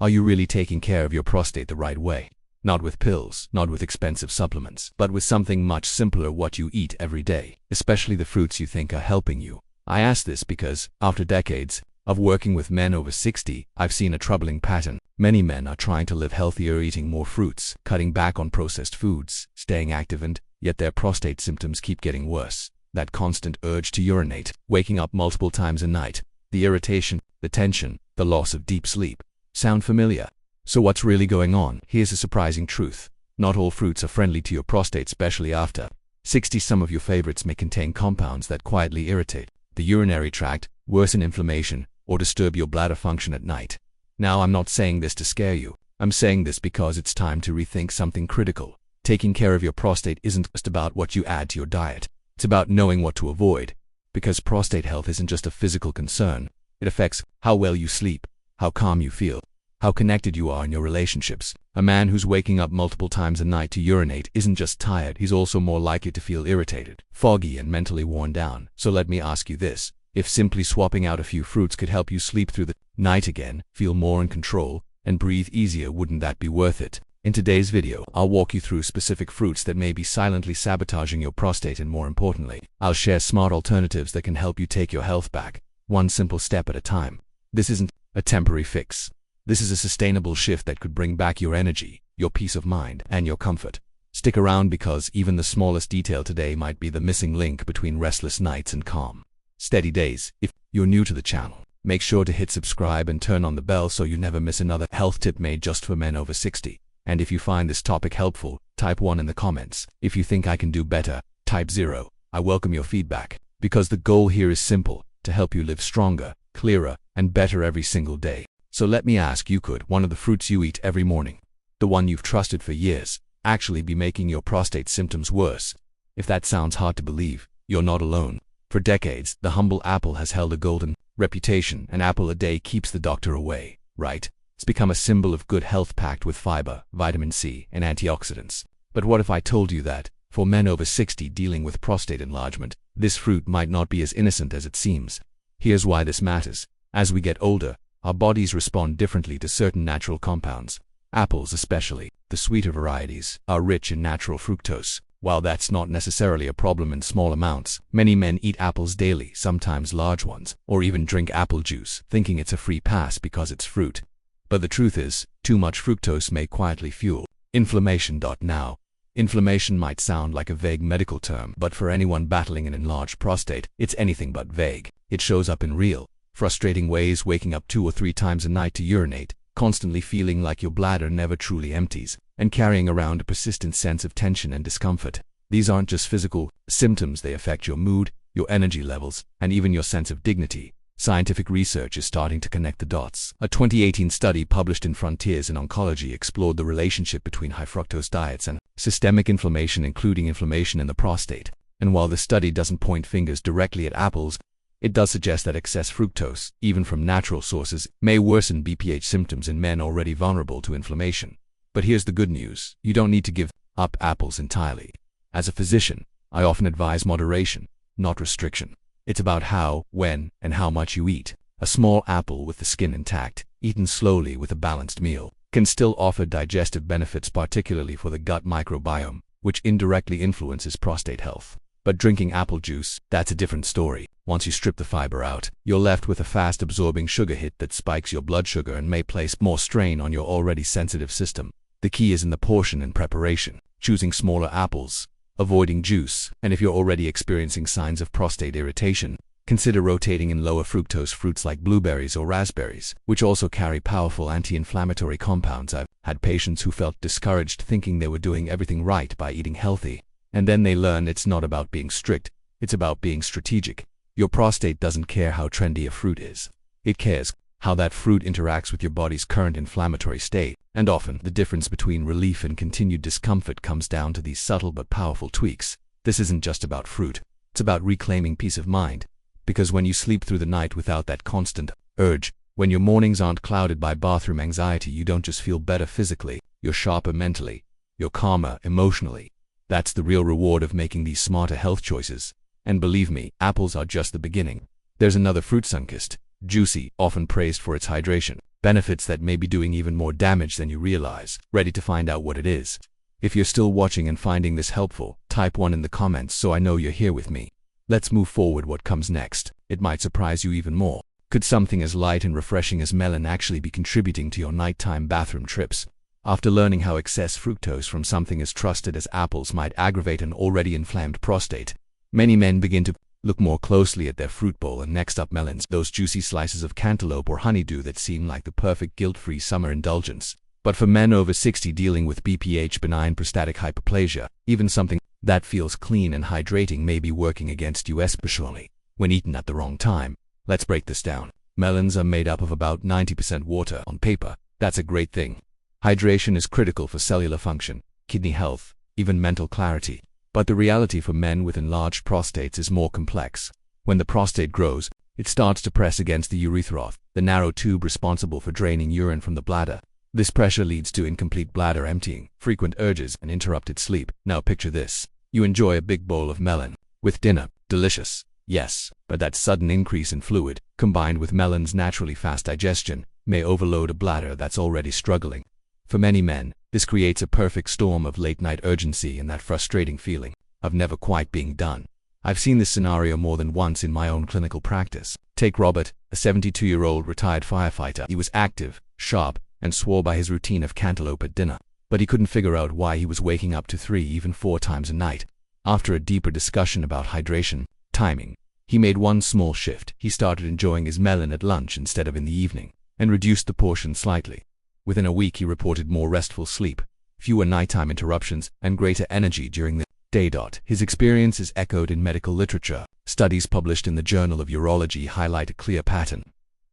Are you really taking care of your prostate the right way? Not with pills, not with expensive supplements, but with something much simpler: what you eat every day, especially the fruits you think are helping you. I ask this because, after decades of working with men over 60, I've seen a troubling pattern. Many men are trying to live healthier, eating more fruits, cutting back on processed foods, staying active, and yet their prostate symptoms keep getting worse. That constant urge to urinate, waking up multiple times a night, the irritation, the tension, the loss of deep sleep. Sound familiar? So what's really going on? Here's a surprising truth. Not all fruits are friendly to your prostate, especially after 60. Some of your favorites may contain compounds that quietly irritate the urinary tract, worsen inflammation, or disturb your bladder function at night. Now, I'm not saying this to scare you. I'm saying this because it's time to rethink something critical. Taking care of your prostate isn't just about what you add to your diet. It's about knowing what to avoid. Because prostate health isn't just a physical concern. It affects how well you sleep, how calm you feel, how connected you are in your relationships. A man who's waking up multiple times a night to urinate isn't just tired, he's also more likely to feel irritated, foggy, and mentally worn down. So let me ask you this. If simply swapping out a few fruits could help you sleep through the night again, feel more in control, and breathe easier, wouldn't that be worth it? In today's video, I'll walk you through specific fruits that may be silently sabotaging your prostate, and more importantly, I'll share smart alternatives that can help you take your health back, one simple step at a time. This isn't a temporary fix. This is a sustainable shift that could bring back your energy, your peace of mind, and your comfort. Stick around, because even the smallest detail today might be the missing link between restless nights and calm, steady days. If you're new to the channel, make sure to hit subscribe and turn on the bell so you never miss another health tip made just for men over 60. And if you find this topic helpful, type 1 in the comments. If you think I can do better, type 0. I welcome your feedback, because the goal here is simple: to help you live stronger, clearer, and better every single day. So let me ask you, could one of the fruits you eat every morning, the one you've trusted for years, actually be making your prostate symptoms worse? If that sounds hard to believe, you're not alone. For decades, the humble apple has held a golden reputation. An apple a day keeps the doctor away, right? It's become a symbol of good health, packed with fiber, vitamin C, and antioxidants. But what if I told you that, for men over 60 dealing with prostate enlargement, this fruit might not be as innocent as it seems? Here's why this matters. As we get older, our bodies respond differently to certain natural compounds. Apples, especially the sweeter varieties, are rich in natural fructose. While that's not necessarily a problem in small amounts, many men eat apples daily, sometimes large ones, or even drink apple juice, thinking it's a free pass because it's fruit. But the truth is, too much fructose may quietly fuel inflammation. Now, inflammation might sound like a vague medical term, but for anyone battling an enlarged prostate, it's anything but vague. It shows up in real, frustrating ways: waking up 2 or 3 times a night to urinate, constantly feeling like your bladder never truly empties, and carrying around a persistent sense of tension and discomfort. These aren't just physical symptoms, they affect your mood, your energy levels, and even your sense of dignity. Scientific research is starting to connect the dots. A 2018 study published in Frontiers in Oncology explored the relationship between high fructose diets and systemic inflammation, including inflammation in the prostate. And while the study doesn't point fingers directly at apples, it does suggest that excess fructose, even from natural sources, may worsen BPH symptoms in men already vulnerable to inflammation. But here's the good news: you don't need to give up apples entirely. As a physician, I often advise moderation, not restriction. It's about how, when, and how much you eat. A small apple with the skin intact, eaten slowly with a balanced meal, can still offer digestive benefits, particularly for the gut microbiome, which indirectly influences prostate health. But drinking apple juice, that's a different story. Once you strip the fiber out, you're left with a fast-absorbing sugar hit that spikes your blood sugar and may place more strain on your already sensitive system. The key is in the portion and preparation, choosing smaller apples, avoiding juice, and if you're already experiencing signs of prostate irritation, consider rotating in lower fructose fruits like blueberries or raspberries, which also carry powerful anti-inflammatory compounds. I've had patients who felt discouraged, thinking they were doing everything right by eating healthy, and then they learn it's not about being strict, it's about being strategic. Your prostate doesn't care how trendy a fruit is. It cares how that fruit interacts with your body's current inflammatory state. And often, the difference between relief and continued discomfort comes down to these subtle but powerful tweaks. This isn't just about fruit. It's about reclaiming peace of mind. Because when you sleep through the night without that constant urge, when your mornings aren't clouded by bathroom anxiety, you don't just feel better physically, you're sharper mentally, you're calmer emotionally. That's the real reward of making these smarter health choices. And believe me, apples are just the beginning. There's another fruit, sunkist, juicy, often praised for its hydration. benefits that may be doing even more damage than you realize. Ready to find out what it is? If you're still watching and finding this helpful, type 1 in the comments so I know you're here with me. Let's move forward. What comes next? It might surprise you even more. Could something as light and refreshing as melon actually be contributing to your nighttime bathroom trips? After learning how excess fructose from something as trusted as apples might aggravate an already inflamed prostate, many men begin to look more closely at their fruit bowl. And next up, melons, those juicy slices of cantaloupe or honeydew that seem like the perfect guilt-free summer indulgence. But for men over 60 dealing with BPH, benign prostatic hyperplasia, even something that feels clean and hydrating may be working against you, especially when eaten at the wrong time. Let's break this down. Melons are made up of about 90% water. On paper, that's a great thing. Hydration is critical for cellular function, kidney health, even mental clarity. But the reality for men with enlarged prostates is more complex. When the prostate grows, it starts to press against the urethra, the narrow tube responsible for draining urine from the bladder. This pressure leads to incomplete bladder emptying, frequent urges, and interrupted sleep. Now picture this. You enjoy a big bowl of melon with dinner. Delicious, yes, but that sudden increase in fluid, combined with melon's naturally fast digestion, may overload a bladder that's already struggling. For many men, this creates a perfect storm of late-night urgency and that frustrating feeling of never quite being done. I've seen this scenario more than once in my own clinical practice. Take Robert, a 72-year-old retired firefighter. He was active, sharp, and swore by his routine of cantaloupe at dinner. But he couldn't figure out why he was waking up to 3, even 4 times a night. After a deeper discussion about hydration, timing, he made one small shift. He started enjoying his melon at lunch instead of in the evening, and reduced the portion slightly. Within a week, he reported more restful sleep, fewer nighttime interruptions, and greater energy during the day. His experience is echoed in medical literature. Studies published in the Journal of Urology highlight a clear pattern.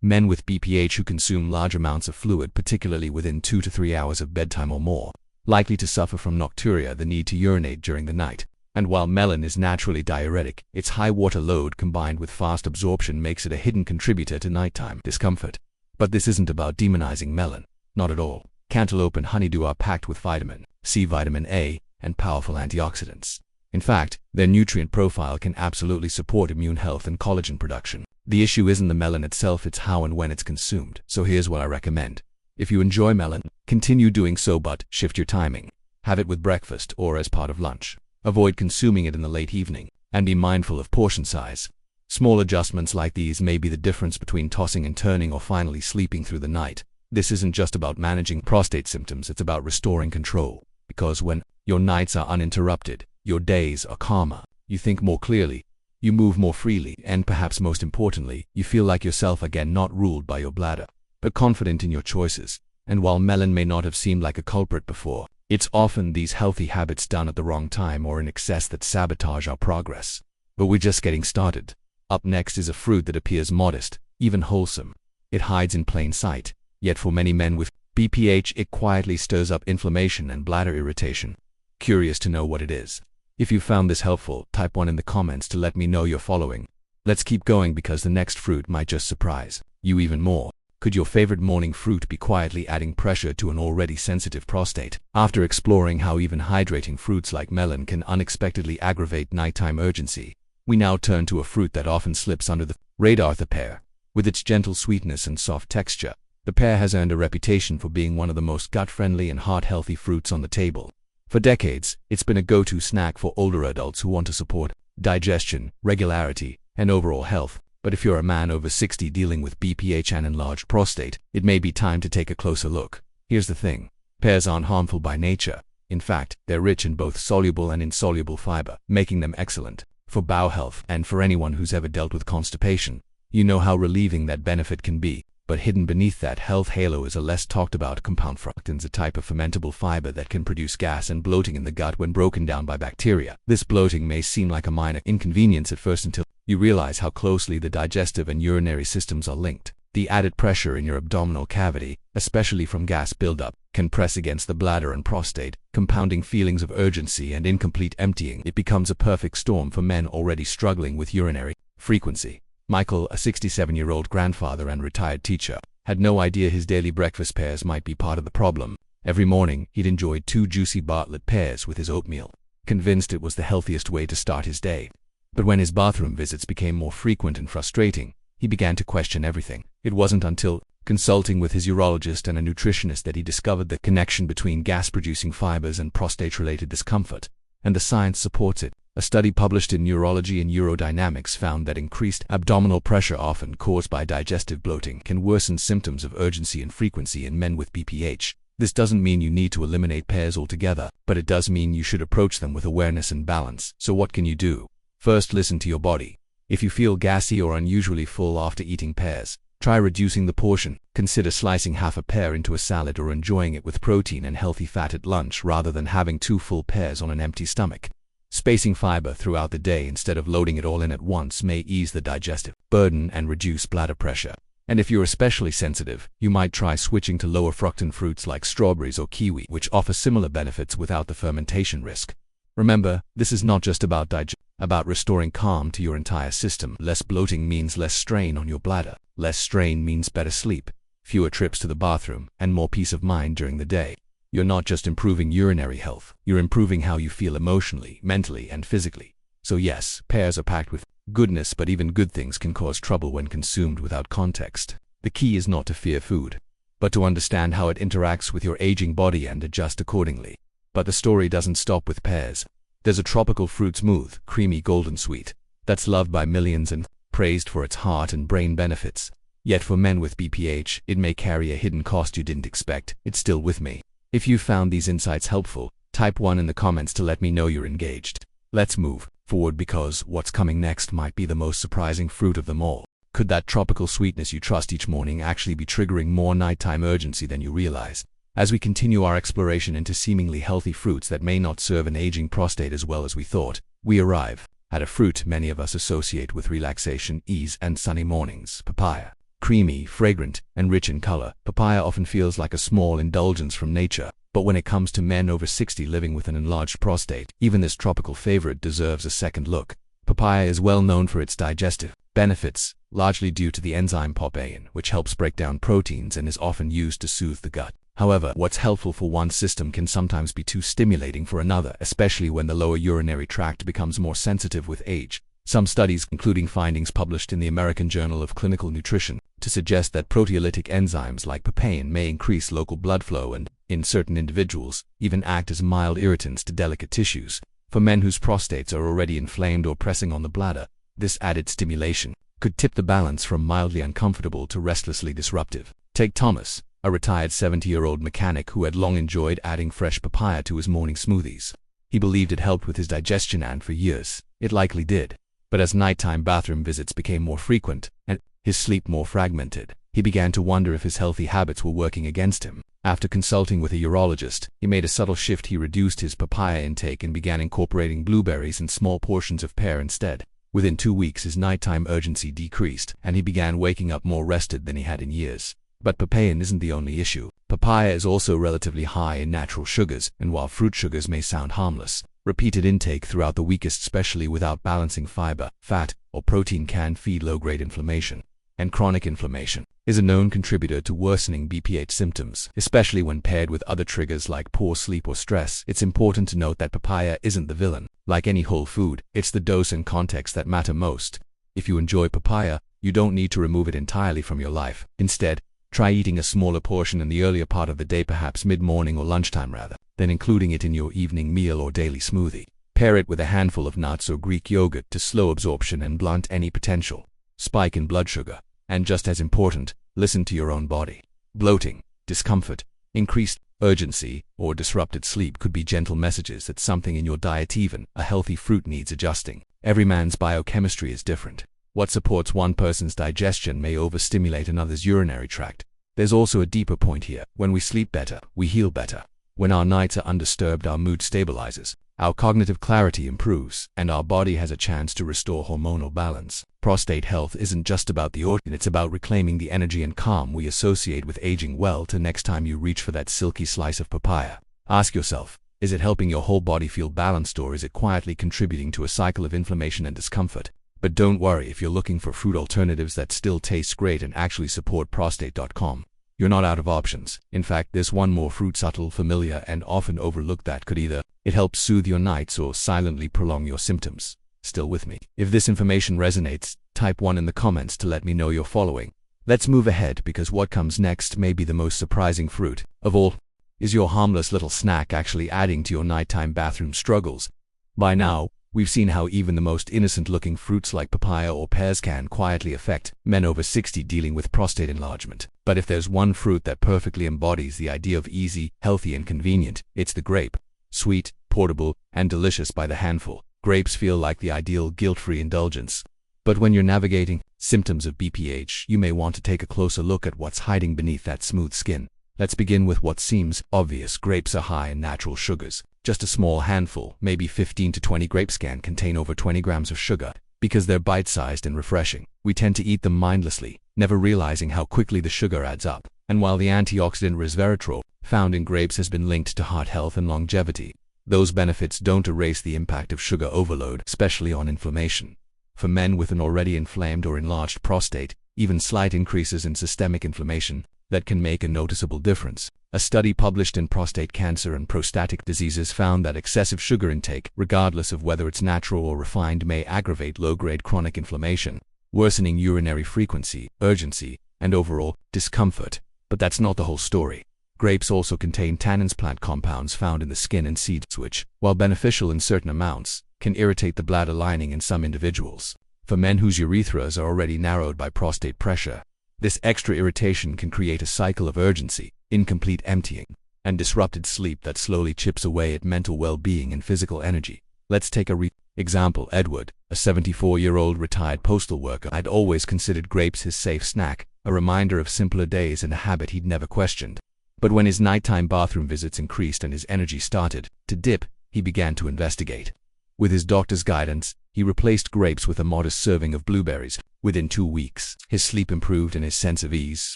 Men with BPH who consume large amounts of fluid, particularly within 2 to 3 hours of bedtime or more, likely to suffer from nocturia, the need to urinate during the night. And while melon is naturally diuretic, its high water load combined with fast absorption makes it a hidden contributor to nighttime discomfort. But this isn't about demonizing melon. Not at all. Cantaloupe and honeydew are packed with vitamin C, vitamin A, and powerful antioxidants. In fact, their nutrient profile can absolutely support immune health and collagen production. The issue isn't the melon itself, it's how and when it's consumed. So here's what I recommend. If you enjoy melon, continue doing so, but shift your timing. Have it with breakfast or as part of lunch. Avoid consuming it in the late evening, and be mindful of portion size. Small adjustments like these may be the difference between tossing and turning or finally sleeping through the night. This isn't just about managing prostate symptoms, it's about restoring control. Because when your nights are uninterrupted, your days are calmer, you think more clearly, you move more freely, and perhaps most importantly, you feel like yourself again, not ruled by your bladder, but confident in your choices. And while melon may not have seemed like a culprit before, it's often these healthy habits done at the wrong time or in excess that sabotage our progress. But we're just getting started. Up next is a fruit that appears modest, even wholesome. It hides in plain sight. Yet for many men with BPH, it quietly stirs up inflammation and bladder irritation. Curious to know what it is? If you found this helpful, type 1 in the comments to let me know you're following. Let's keep going because the next fruit might just surprise you even more. Could your favorite morning fruit be quietly adding pressure to an already sensitive prostate? After exploring how even hydrating fruits like melon can unexpectedly aggravate nighttime urgency, we now turn to a fruit that often slips under the radar, the pear. With its gentle sweetness and soft texture, the pear has earned a reputation for being one of the most gut-friendly and heart-healthy fruits on the table. For decades, it's been a go-to snack for older adults who want to support digestion, regularity, and overall health. But if you're a man over 60 dealing with BPH and enlarged prostate, it may be time to take a closer look. Here's the thing. Pears aren't harmful by nature. In fact, they're rich in both soluble and insoluble fiber, making them excellent for bowel health. And for anyone who's ever dealt with constipation, you know how relieving that benefit can be. But hidden beneath that health halo is a less talked about compound, fructans, a type of fermentable fiber that can produce gas and bloating in the gut when broken down by bacteria. This bloating may seem like a minor inconvenience at first until you realize how closely the digestive and urinary systems are linked. The added pressure in your abdominal cavity, especially from gas buildup, can press against the bladder and prostate, compounding feelings of urgency and incomplete emptying. It becomes a perfect storm for men already struggling with urinary frequency. Michael, a 67-year-old grandfather and retired teacher, had no idea his daily breakfast pears might be part of the problem. Every morning, he'd enjoyed 2 juicy Bartlett pears with his oatmeal, convinced it was the healthiest way to start his day. But when his bathroom visits became more frequent and frustrating, he began to question everything. It wasn't until consulting with his urologist and a nutritionist that he discovered the connection between gas-producing fibers and prostate-related discomfort, and the science supports it. A study published in Neurology and Urodynamics found that increased abdominal pressure, often caused by digestive bloating, can worsen symptoms of urgency and frequency in men with BPH. This doesn't mean you need to eliminate pears altogether, but it does mean you should approach them with awareness and balance. So what can you do? First, listen to your body. If you feel gassy or unusually full after eating pears, try reducing the portion. Consider slicing half a pear into a salad or enjoying it with protein and healthy fat at lunch rather than having 2 full pears on an empty stomach. Spacing fiber throughout the day instead of loading it all in at once may ease the digestive burden and reduce bladder pressure. And if you're especially sensitive, you might try switching to lower fructan fruits like strawberries or kiwi, which offer similar benefits without the fermentation risk. Remember, this is not just about restoring calm to your entire system. Less bloating means less strain on your bladder. Less strain means better sleep, fewer trips to the bathroom, and more peace of mind during the day. You're not just improving urinary health, you're improving how you feel emotionally, mentally, and physically. So yes, pears are packed with goodness, but even good things can cause trouble when consumed without context. The key is not to fear food, but to understand how it interacts with your aging body and adjust accordingly. But the story doesn't stop with pears. There's a tropical fruit, smooth, creamy, golden sweet, that's loved by millions and praised for its heart and brain benefits. Yet for men with BPH, it may carry a hidden cost you didn't expect. It's still with me. If you found these insights helpful, type 1 in the comments to let me know you're engaged. Let's move forward, because what's coming next might be the most surprising fruit of them all. Could that tropical sweetness you trust each morning actually be triggering more nighttime urgency than you realize? As we continue our exploration into seemingly healthy fruits that may not serve an aging prostate as well as we thought, we arrive at a fruit many of us associate with relaxation, ease, and sunny mornings: papaya. Creamy, fragrant, and rich in color, papaya often feels like a small indulgence from nature. But when it comes to men over 60 living with an enlarged prostate, even this tropical favorite deserves a second look. Papaya is well known for its digestive benefits, largely due to the enzyme papain, which helps break down proteins and is often used to soothe the gut. However, what's helpful for one system can sometimes be too stimulating for another, especially when the lower urinary tract becomes more sensitive with age. Some studies, including findings published in the American Journal of Clinical Nutrition, to suggest that proteolytic enzymes like papain may increase local blood flow and, in certain individuals, even act as mild irritants to delicate tissues. For men whose prostates are already inflamed or pressing on the bladder, this added stimulation could tip the balance from mildly uncomfortable to restlessly disruptive. Take Thomas, a retired 70-year-old mechanic who had long enjoyed adding fresh papaya to his morning smoothies. He believed it helped with his digestion, and for years, it likely did. But as nighttime bathroom visits became more frequent and his sleep more fragmented, he began to wonder if his healthy habits were working against him. After consulting with a urologist, he made a subtle shift. He reduced his papaya intake and began incorporating blueberries and small portions of pear instead. Within 2 weeks, his nighttime urgency decreased, and he began waking up more rested than he had in years. But papain isn't the only issue. Papaya is also relatively high in natural sugars, and while fruit sugars may sound harmless, repeated intake throughout the week, especially without balancing fiber, fat, or protein, can feed low-grade inflammation. And chronic inflammation is a known contributor to worsening BPH symptoms, especially when paired with other triggers like poor sleep or stress. It's important to note that papaya isn't the villain. Like any whole food, it's the dose and context that matter most. If you enjoy papaya, you don't need to remove it entirely from your life. Instead, try eating a smaller portion in the earlier part of the day, perhaps mid-morning or lunchtime rather, than including it in your evening meal or daily smoothie. Pair it with a handful of nuts or Greek yogurt to slow absorption and blunt any potential spike in blood sugar. And just as important, listen to your own body. Bloating, discomfort, increased urgency, or disrupted sleep could be gentle messages that something in your diet, even a healthy fruit, needs adjusting. Every man's biochemistry is different. What supports one person's digestion may overstimulate another's urinary tract. There's also a deeper point here. When we sleep better, we heal better. When our nights are undisturbed, our mood stabilizes, our cognitive clarity improves, and our body has a chance to restore hormonal balance. Prostate health isn't just about the organ, it's about reclaiming the energy and calm we associate with aging well. To next time you reach for that silky slice of papaya, ask yourself, is it helping your whole body feel balanced, or is it quietly contributing to a cycle of inflammation and discomfort? But don't worry, if you're looking for fruit alternatives that still taste great and actually support prostate.com, you're not out of options. In fact, there's one more fruit, subtle, familiar, and often overlooked, that could either help soothe your nights or silently prolong your symptoms. Still with me? If this information resonates, type 1 in the comments to let me know you're following. Let's move ahead, because what comes next may be the most surprising fruit of all. Is your harmless little snack actually adding to your nighttime bathroom struggles? By now, we've seen how even the most innocent-looking fruits like papaya or pears can quietly affect men over 60 dealing with prostate enlargement. But if there's one fruit that perfectly embodies the idea of easy, healthy, and convenient, it's the grape. Sweet, portable, and delicious by the handful, grapes feel like the ideal guilt-free indulgence. But when you're navigating symptoms of BPH, you may want to take a closer look at what's hiding beneath that smooth skin. Let's begin with what seems obvious. Grapes are high in natural sugars. Just a small handful, maybe 15 to 20 grapes, can contain over 20 grams of sugar. Because they're bite-sized and refreshing, we tend to eat them mindlessly, never realizing how quickly the sugar adds up. And while the antioxidant resveratrol found in grapes has been linked to heart health and longevity, those benefits don't erase the impact of sugar overload, especially on inflammation. For men with an already inflamed or enlarged prostate, even slight increases in systemic inflammation that can make a noticeable difference. A study published in Prostate Cancer and Prostatic Diseases found that excessive sugar intake, regardless of whether it's natural or refined, may aggravate low-grade chronic inflammation, worsening urinary frequency, urgency, and overall discomfort. But that's not the whole story. Grapes also contain tannins, plant compounds found in the skin and seeds, which, while beneficial in certain amounts, can irritate the bladder lining in some individuals. For men whose urethras are already narrowed by prostate pressure, this extra irritation can create a cycle of urgency, incomplete emptying, and disrupted sleep that slowly chips away at mental well-being and physical energy. Let's take a example. Edward, a 74-year-old retired postal worker, had always considered grapes his safe snack, a reminder of simpler days and a habit he'd never questioned. But when his nighttime bathroom visits increased and his energy started to dip, he began to investigate. With his doctor's guidance, he replaced grapes with a modest serving of blueberries. Within 2 weeks, his sleep improved and his sense of ease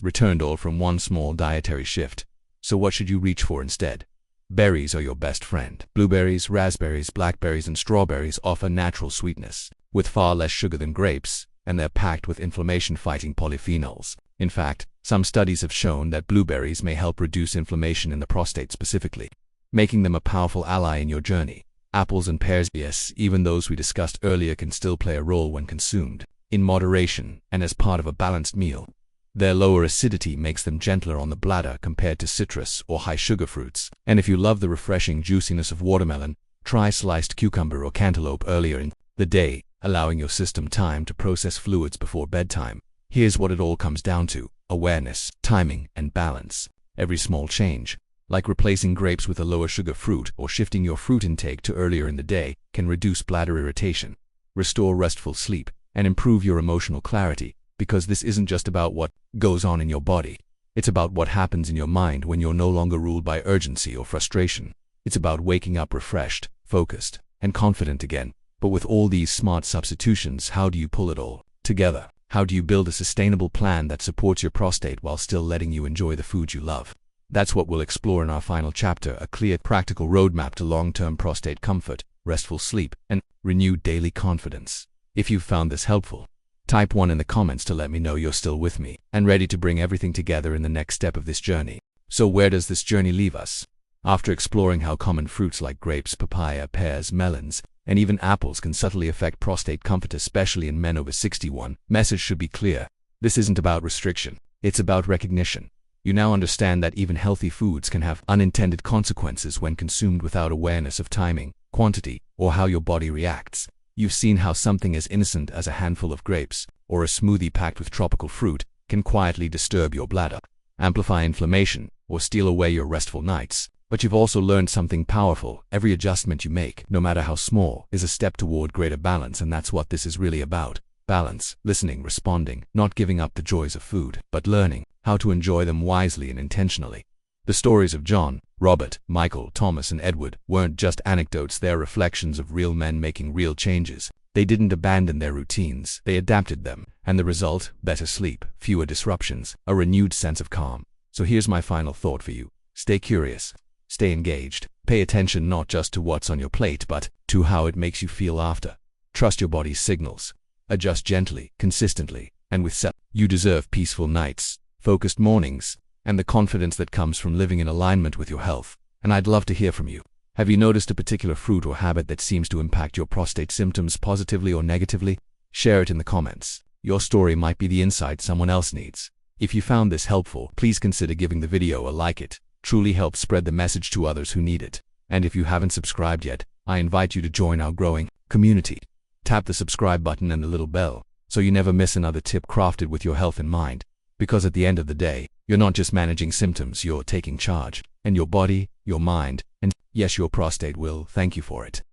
returned, all from one small dietary shift. So what should you reach for instead? Berries are your best friend. Blueberries, raspberries, blackberries, and strawberries offer natural sweetness, with far less sugar than grapes, and they're packed with inflammation-fighting polyphenols. In fact, some studies have shown that blueberries may help reduce inflammation in the prostate specifically, making them a powerful ally in your journey. Apples and pears, yes, even those we discussed earlier, can still play a role when consumed in moderation and as part of a balanced meal. Their lower acidity makes them gentler on the bladder compared to citrus or high-sugar fruits. And if you love the refreshing juiciness of watermelon, try sliced cucumber or cantaloupe earlier in the day, allowing your system time to process fluids before bedtime. Here's what it all comes down to: awareness, timing, and balance. Every small change, like replacing grapes with a lower sugar fruit or shifting your fruit intake to earlier in the day, can reduce bladder irritation, restore restful sleep, and improve your emotional clarity. Because this isn't just about what goes on in your body. It's about what happens in your mind when you're no longer ruled by urgency or frustration. It's about waking up refreshed, focused, and confident again. But with all these smart substitutions, how do you pull it all together? How do you build a sustainable plan that supports your prostate while still letting you enjoy the food you love? That's what we'll explore in our final chapter: a clear, practical roadmap to long-term prostate comfort, restful sleep, and renewed daily confidence. If you've found this helpful, type 1 in the comments to let me know you're still with me and ready to bring everything together in the next step of this journey. So where does this journey leave us? After exploring how common fruits like grapes, papaya, pears, melons, and even apples can subtly affect prostate comfort, especially in men over 61, message should be clear. This isn't about restriction. It's about recognition. You now understand that even healthy foods can have unintended consequences when consumed without awareness of timing, quantity, or how your body reacts. You've seen how something as innocent as a handful of grapes, or a smoothie packed with tropical fruit, can quietly disturb your bladder, amplify inflammation, or steal away your restful nights. But you've also learned something powerful: every adjustment you make, no matter how small, is a step toward greater balance, and that's what this is really about. Balance, listening, responding, not giving up the joys of food, but learning how to enjoy them wisely and intentionally. The stories of John, Robert, Michael, Thomas, and Edward weren't just anecdotes. They're reflections of real men making real changes. They didn't abandon their routines, they adapted them. And the result? Better sleep, fewer disruptions, a renewed sense of calm. So here's my final thought for you. Stay curious, stay engaged, pay attention not just to what's on your plate, but to how it makes you feel after. Trust your body's signals. Adjust gently, consistently, and with self. You deserve peaceful nights, focused mornings, and the confidence that comes from living in alignment with your health. And I'd love to hear from you. Have you noticed a particular fruit or habit that seems to impact your prostate symptoms positively or negatively? Share it in the comments. Your story might be the insight someone else needs. If you found this helpful, please consider giving the video a like. It truly helps spread the message to others who need it. And if you haven't subscribed yet, I invite you to join our growing community. Tap the subscribe button and the little bell so you never miss another tip crafted with your health in mind. Because at the end of the day, you're not just managing symptoms, you're taking charge. And your body, your mind, and yes, your prostate will thank you for it.